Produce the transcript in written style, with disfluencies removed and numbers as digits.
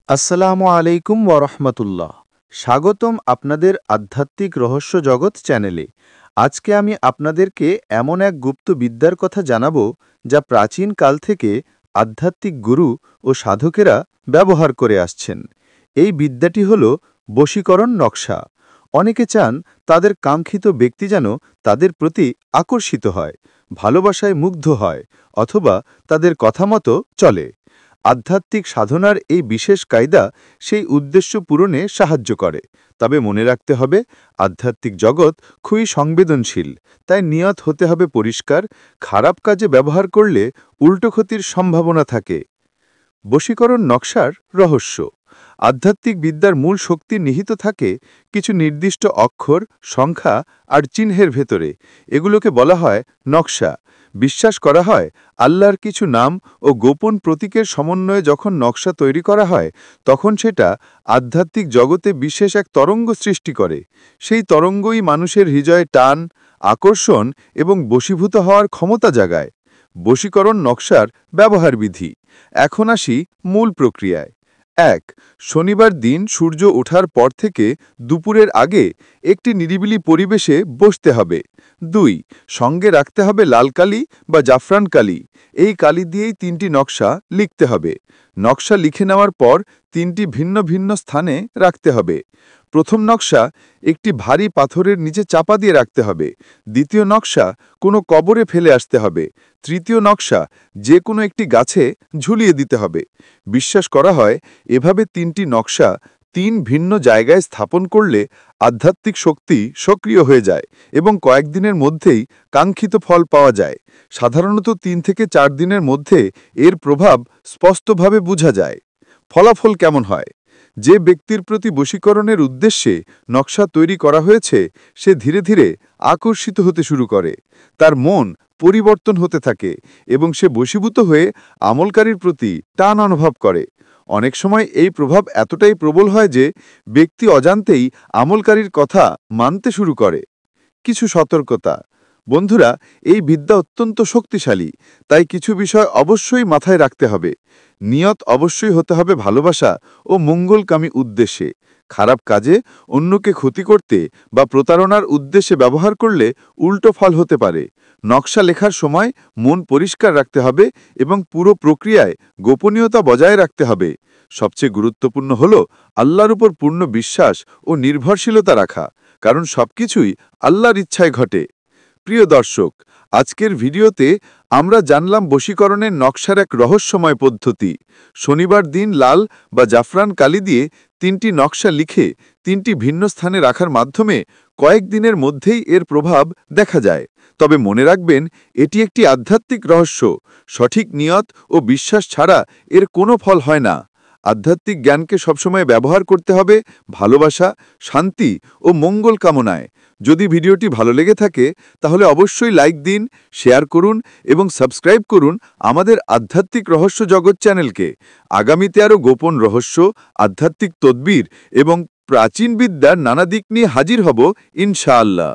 আসসালামু আলাইকুম ওরহমতুল্লাহ। স্বাগতম আপনাদের আধ্যাত্মিক রহস্য জগৎ চ্যানেলে। আজকে আমি আপনাদেরকে এমন এক গুপ্ত বিদ্যার কথা জানাবো যা প্রাচীন কাল থেকে আধ্যাত্মিক গুরু ও সাধকেরা ব্যবহার করে আসছেন। এই বিদ্যাটি হল বশীকরণ নকশা। অনেকে চান তাদের কাঙ্ক্ষিত ব্যক্তি যেন তাদের প্রতি আকর্ষিত হয়, ভালোবাসায় মুগ্ধ হয়, অথবা তাদের কথা মতো চলে। আধ্যাত্মিক সাধনার এই বিশেষ কায়দা সেই উদ্দেশ্য পূরণে সাহায্য করে। তবে মনে রাখতে হবে, আধ্যাত্মিক জগৎ খুবই সংবেদনশীল, তাই নিয়ত হতে হবে পরিষ্কার। খারাপ কাজে ব্যবহার করলে উল্টো ক্ষতির সম্ভাবনা থাকে। বশীকরণ নকশার রহস্য। আধ্যাত্মিক বিদ্যার মূল শক্তি নিহিত থাকে কিছু নির্দিষ্ট অক্ষর, সংখ্যা আর চিহ্নের ভেতরে। এগুলোকে বলা হয় নকশা। বিশ্বাস করা হয়, আল্লাহর কিছু নাম ও গোপন প্রতীকের সমন্বয়ে যখন নকশা তৈরি করা হয়, তখন সেটা আধ্যাত্মিক জগতে বিশেষ এক তরঙ্গ সৃষ্টি করে। সেই তরঙ্গই মানুষের হৃদয়ে টান, আকর্ষণ এবং বশীভূত হওয়ার ক্ষমতা জাগায়। বশীকরণ নকশার ব্যবহার বিধি। এখন আসি মূল প্রক্রিয়ায়। ১. শনিবার দিন সূর্য ওঠার পর থেকে দুপুরের আগে একটি নিরিবিলি পরিবেশে বসতে হবে। ২. সঙ্গে রাখতে হবে লাল কালি বা জাফরান কালি। এই কালি দিয়েই ৩টি নকশা লিখতে হবে। নকশা লিখে নেওয়ার পর ৩টি ভিন্ন ভিন্ন স্থানে রাখতে হবে। প্রথম নকশা একটি ভারী পাথরের নিচে চাপা দিয়ে রাখতে হবে। দ্বিতীয় নকশা কোনো কবরে ফেলে আসতে হবে। তৃতীয় নকশা যে কোনো একটি গাছে ঝুলিয়ে দিতে হবে। বিশ্বাস করা হয়, এভাবে ৩টি নকশা ৩ ভিন্ন জায়গায় স্থাপন করলে আধ্যাত্মিক শক্তি সক্রিয় হয়ে যায় এবং কয়েকদিনের মধ্যেই কাঙ্ক্ষিত ফল পাওয়া যায়। সাধারণত ৩ থেকে ৪ দিনের মধ্যে এর প্রভাব স্পষ্টভাবে বোঝা যায়। ফলাফল কেমন হয়? যে ব্যক্তির প্রতি বশীকরণের উদ্দেশ্যে নকশা তৈরি করা হয়েছে, সে ধীরে ধীরে আকর্ষিত হতে শুরু করে। তার মন পরিবর্তন হতে থাকে এবং সে বশীভূত হয়ে আমলকারীর প্রতি টান অনুভব করে। অনেক সময় এই প্রভাব এতটাই প্রবল হয় যে ব্যক্তি অজান্তেই আমলকারীর কথা মানতে শুরু করে। কিছু সতর্কতা। বন্ধুরা, এই বিদ্যা অত্যন্ত শক্তিশালী, তাই কিছু বিষয় অবশ্যই মাথায় রাখতে হবে। নিয়ত অবশ্যই হতে হবে ভালোবাসা ও মঙ্গলকামী উদ্দেশ্যে। খারাপ কাজে, অন্যকে ক্ষতি করতে বা প্রতারণার উদ্দেশ্যে ব্যবহার করলে উল্টো ফল হতে পারে। নকশা লেখার সময় মন পরিষ্কার রাখতে হবে এবং পুরো প্রক্রিয়ায় গোপনীয়তা বজায় রাখতে হবে। সবচেয়ে গুরুত্বপূর্ণ হল আল্লাহর উপর পূর্ণ বিশ্বাস ও নির্ভরশীলতা রাখা, কারণ সবকিছুই আল্লাহর ইচ্ছায় ঘটে। প্রিয় দর্শক, আজকের ভিডিওতে আমরা জানলাম বশীকরণের নকশার এক রহস্যময় পদ্ধতি। শনিবার দিন লাল বা জাফরান কালি দিয়ে ৩টি নকশা লিখে ৩টি ভিন্ন স্থানে রাখার মাধ্যমে কয়েকদিনের মধ্যেই এর প্রভাব দেখা যায়। তবে মনে রাখবেন, এটি একটি আধ্যাত্মিক রহস্য। সঠিক নিয়ত ও বিশ্বাস ছাড়া এর কোনো ফল হয় না। আধ্যাত্মিক জ্ঞানকে সবসময় ব্যবহার করতে হবে ভালোবাসা, শান্তি ও মঙ্গল কামনায়। যদি ভিডিওটি ভালো লেগে থাকে তাহলে অবশ্যই লাইক দিন, শেয়ার করুন এবং সাবস্ক্রাইব করুন আমাদের আধ্যাত্মিক রহস্য জগৎ চ্যানেলকে। আগামীতে আরও গোপন রহস্য, আধ্যাত্মিক তদবির এবং প্রাচীন বিদ্যার নানা দিক নিয়ে হাজির হব ইনশাআল্লাহ।